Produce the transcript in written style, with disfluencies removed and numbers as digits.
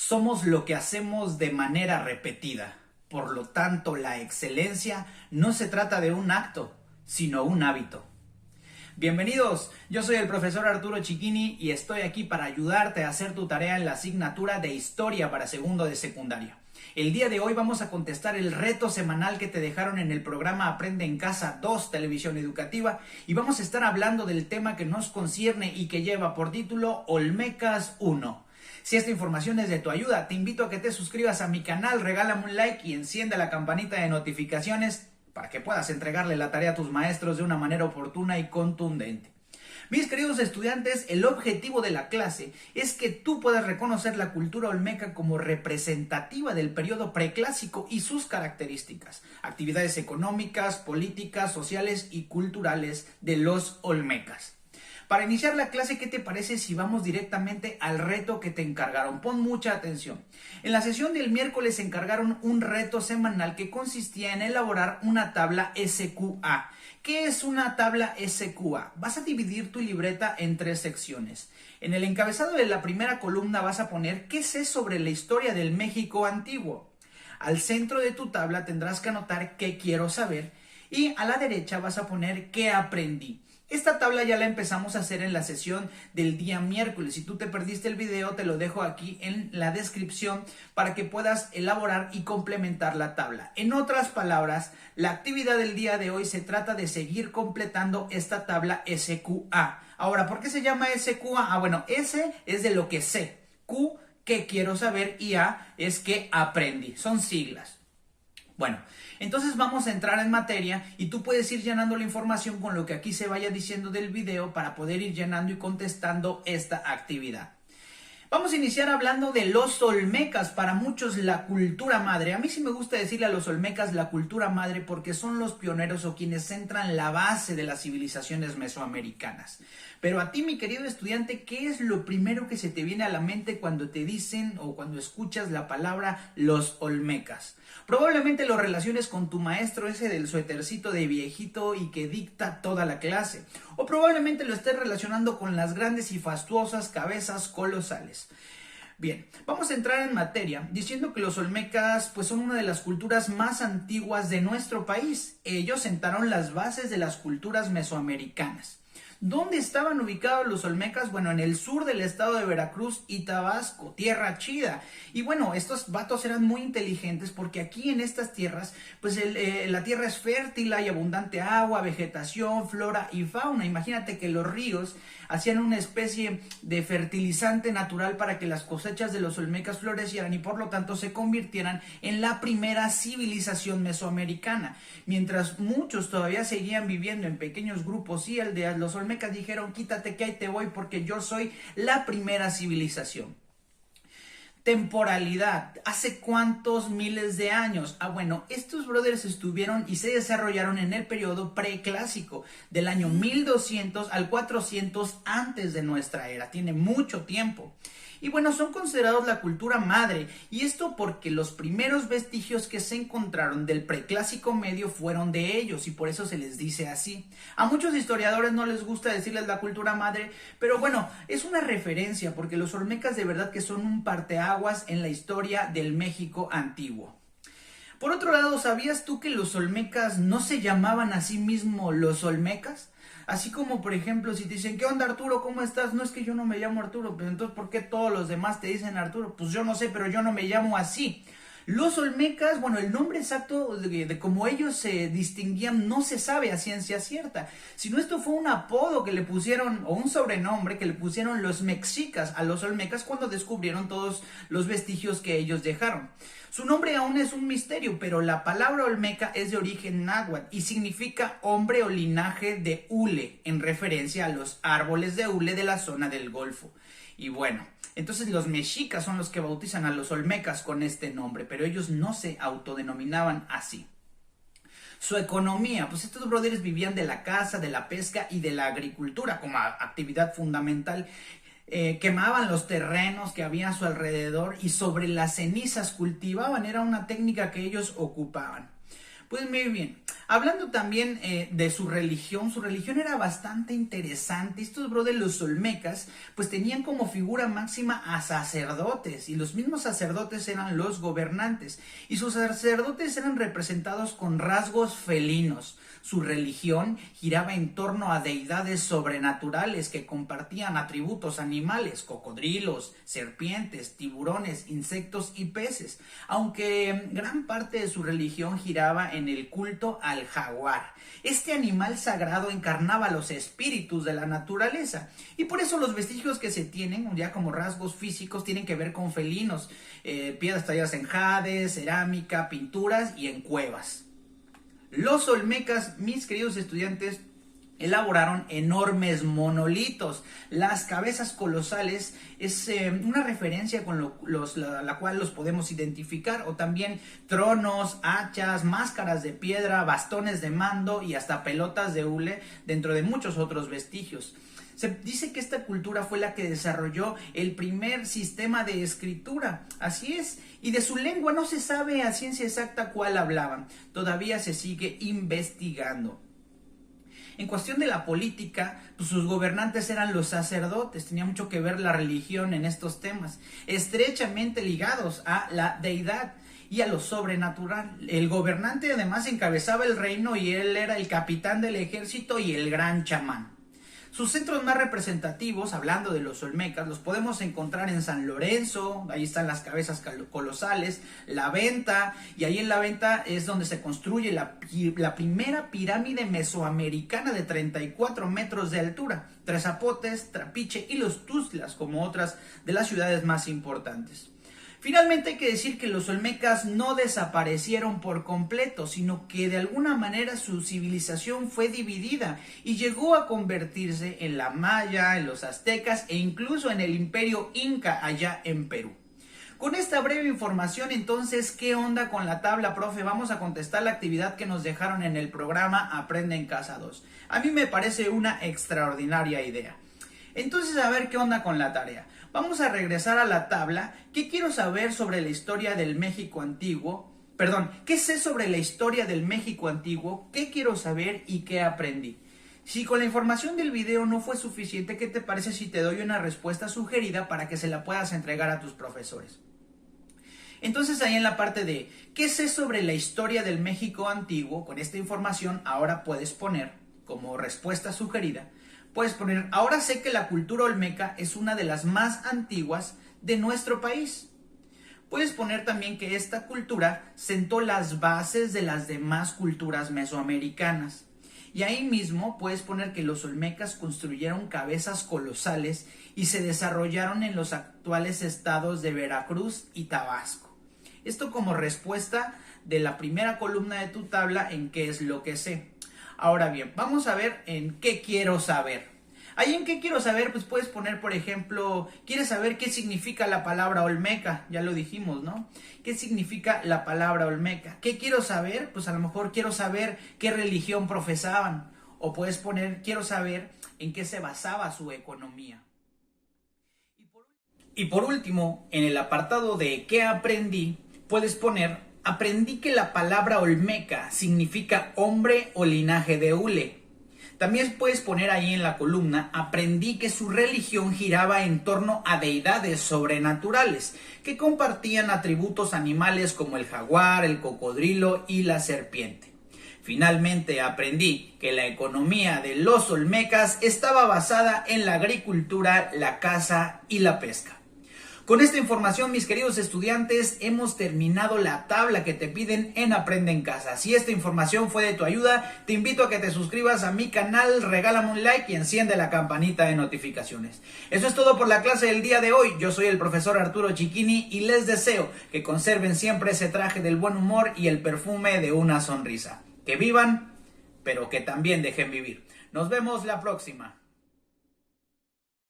Somos lo que hacemos de manera repetida. Por lo tanto, la excelencia no se trata de un acto, sino un hábito. Bienvenidos, yo soy el profesor Arturo Chiquini y estoy aquí para ayudarte a hacer tu tarea en la asignatura de Historia para segundo de secundaria. El día de hoy vamos a contestar el reto semanal que te dejaron en el programa Aprende en Casa 2 Televisión Educativa y vamos a estar hablando del tema que nos concierne y que lleva por título Olmecas 1. Si esta información es de tu ayuda, te invito a que te suscribas a mi canal, regálame un like y enciende la campanita de notificaciones para que puedas entregarle la tarea a tus maestros de una manera oportuna y contundente. Mis queridos estudiantes, el objetivo de la clase es que tú puedas reconocer la cultura olmeca como representativa del periodo preclásico y sus características, actividades económicas, políticas, sociales y culturales de los olmecas. Para iniciar la clase, ¿qué te parece si vamos directamente al reto que te encargaron? Pon mucha atención. En la sesión del miércoles encargaron un reto semanal que consistía en elaborar una tabla SQA. ¿Qué es una tabla SQA? Vas a dividir tu libreta en 3 secciones. En el encabezado de la primera columna vas a poner ¿qué sé sobre la historia del México antiguo? Al centro de tu tabla tendrás que anotar ¿qué quiero saber? Y a la derecha vas a poner ¿qué aprendí? Esta tabla ya la empezamos a hacer en la sesión del día miércoles. Si tú te perdiste el video, te lo dejo aquí en la descripción para que puedas elaborar y complementar la tabla. En otras palabras, la actividad del día de hoy se trata de seguir completando esta tabla SQA. Ahora, ¿por qué se llama SQA? Bueno, S es de lo que sé, Q, que quiero saber, y A es que aprendí. Son siglas. Bueno, entonces vamos a entrar en materia y tú puedes ir llenando la información con lo que aquí se vaya diciendo del video para poder ir llenando y contestando esta actividad. Vamos a iniciar hablando de los olmecas, para muchos la cultura madre. A mí sí me gusta decirle a los olmecas la cultura madre porque son los pioneros o quienes centran la base de las civilizaciones mesoamericanas. Pero a ti, mi querido estudiante, ¿qué es lo primero que se te viene a la mente cuando te dicen o cuando escuchas la palabra los olmecas? Probablemente lo relaciones con tu maestro ese del suétercito de viejito y que dicta toda la clase. O probablemente lo estés relacionando con las grandes y fastuosas cabezas colosales. Bien, vamos a entrar en materia diciendo que los olmecas pues son una de las culturas más antiguas de nuestro país. Ellos sentaron las bases de las culturas mesoamericanas. ¿Dónde estaban ubicados los olmecas? Bueno, en el sur del estado de Veracruz y Tabasco, tierra chida. Y bueno, estos vatos eran muy inteligentes porque aquí en estas tierras, pues la tierra es fértil, hay abundante agua, vegetación, flora y fauna. Imagínate que los ríos hacían una especie de fertilizante natural para que las cosechas de los olmecas florecieran y por lo tanto se convirtieran en la primera civilización mesoamericana. Mientras muchos todavía seguían viviendo en pequeños grupos y aldeas, los olmecas dijeron, quítate que ahí te voy porque yo soy la primera civilización. Temporalidad, ¿hace cuántos miles de años? Bueno, estos brothers estuvieron y se desarrollaron en el periodo preclásico, del año 1200 al 400 antes de nuestra era, tiene mucho tiempo. Y bueno, son considerados la cultura madre, y esto porque los primeros vestigios que se encontraron del preclásico medio fueron de ellos, y por eso se les dice así. A muchos historiadores no les gusta decirles la cultura madre, pero bueno, es una referencia, porque los olmecas de verdad que son un parteaguas en la historia del México antiguo. Por otro lado, ¿sabías tú que los olmecas no se llamaban a sí mismos los olmecas? Así como, por ejemplo, si te dicen, ¿qué onda, Arturo? ¿Cómo estás? No, es que yo no me llamo Arturo, pero entonces, ¿por qué todos los demás te dicen Arturo? Pues yo no sé, pero yo no me llamo así. Los olmecas, bueno, el nombre exacto de cómo ellos se distinguían no se sabe a ciencia cierta, sino esto fue un apodo que le pusieron, o un sobrenombre que le pusieron los mexicas a los olmecas cuando descubrieron todos los vestigios que ellos dejaron. Su nombre aún es un misterio, pero la palabra olmeca es de origen náhuatl y significa hombre o linaje de hule, en referencia a los árboles de hule de la zona del Golfo. Y bueno, entonces los mexicas son los que bautizan a los olmecas con este nombre, pero ellos no se autodenominaban así. Su economía, pues estos brothers vivían de la caza, de la pesca y de la agricultura como actividad fundamental. Quemaban los terrenos que había a su alrededor y sobre las cenizas cultivaban, era una técnica que ellos ocupaban. Pues muy bien, hablando también de su religión era bastante interesante. Estos brothers, los olmecas, pues tenían como figura máxima a sacerdotes, y los mismos sacerdotes eran los gobernantes, y sus sacerdotes eran representados con rasgos felinos. Su religión giraba en torno a deidades sobrenaturales que compartían atributos animales, cocodrilos, serpientes, tiburones, insectos y peces, aunque gran parte de su religión giraba en el culto al jaguar. Este animal sagrado encarnaba los espíritus de la naturaleza, y por eso los vestigios que se tienen, ya como rasgos físicos, tienen que ver con felinos, piedras talladas en jade, cerámica, pinturas y en cuevas. Los olmecas, mis queridos estudiantes, elaboraron enormes monolitos. Las cabezas colosales es una referencia con la cual los podemos identificar, o también tronos, hachas, máscaras de piedra, bastones de mando y hasta pelotas de hule, dentro de muchos otros vestigios. Se dice que esta cultura fue la que desarrolló el primer sistema de escritura, así es, y de su lengua no se sabe a ciencia exacta cuál hablaban, todavía se sigue investigando. En cuestión de la política, pues sus gobernantes eran los sacerdotes, tenía mucho que ver la religión en estos temas, estrechamente ligados a la deidad y a lo sobrenatural. El gobernante además encabezaba el reino y él era el capitán del ejército y el gran chamán. Sus centros más representativos, hablando de los olmecas, los podemos encontrar en San Lorenzo, ahí están las cabezas colosales, La Venta, y ahí en La Venta es donde se construye la primera pirámide mesoamericana de 34 metros de altura, Tres Zapotes, Trapiche y Los Tuxtlas, como otras de las ciudades más importantes. Finalmente hay que decir que los olmecas no desaparecieron por completo, sino que de alguna manera su civilización fue dividida y llegó a convertirse en la maya, en los aztecas e incluso en el imperio inca allá en Perú. Con esta breve información, entonces, ¿qué onda con la tabla, profe? Vamos a contestar la actividad que nos dejaron en el programa Aprende en Casa 2. A mí me parece una extraordinaria idea. Entonces, a ver qué onda con la tarea. Vamos a regresar a la tabla. ¿Qué quiero saber sobre la historia del México antiguo? ¿Qué sé sobre la historia del México antiguo? ¿Qué quiero saber y qué aprendí? Si con la información del video no fue suficiente, ¿qué te parece si te doy una respuesta sugerida para que se la puedas entregar a tus profesores? Entonces ahí en la parte de ¿qué sé sobre la historia del México antiguo? Con esta información ahora puedes poner como respuesta sugerida. Puedes poner, ahora sé que la cultura olmeca es una de las más antiguas de nuestro país. Puedes poner también que esta cultura sentó las bases de las demás culturas mesoamericanas. Y ahí mismo puedes poner que los olmecas construyeron cabezas colosales y se desarrollaron en los actuales estados de Veracruz y Tabasco. Esto como respuesta de la primera columna de tu tabla en qué es lo que sé. Ahora bien, vamos a ver en qué quiero saber. Ahí en qué quiero saber, pues puedes poner, por ejemplo, ¿quieres saber qué significa la palabra olmeca? Ya lo dijimos, ¿no? ¿Qué significa la palabra olmeca? ¿Qué quiero saber? Pues a lo mejor quiero saber qué religión profesaban. O puedes poner, quiero saber en qué se basaba su economía. Y por último, en el apartado de ¿qué aprendí? Puedes poner, aprendí que la palabra olmeca significa hombre o linaje de hule. También puedes poner ahí en la columna, aprendí que su religión giraba en torno a deidades sobrenaturales, que compartían atributos animales como el jaguar, el cocodrilo y la serpiente. Finalmente aprendí que la economía de los olmecas estaba basada en la agricultura, la caza y la pesca. Con esta información, mis queridos estudiantes, hemos terminado la tabla que te piden en Aprende en Casa. Si esta información fue de tu ayuda, te invito a que te suscribas a mi canal, regálame un like y enciende la campanita de notificaciones. Eso es todo por la clase del día de hoy. Yo soy el profesor Arturo Cicchini y les deseo que conserven siempre ese traje del buen humor y el perfume de una sonrisa. Que vivan, pero que también dejen vivir. Nos vemos la próxima.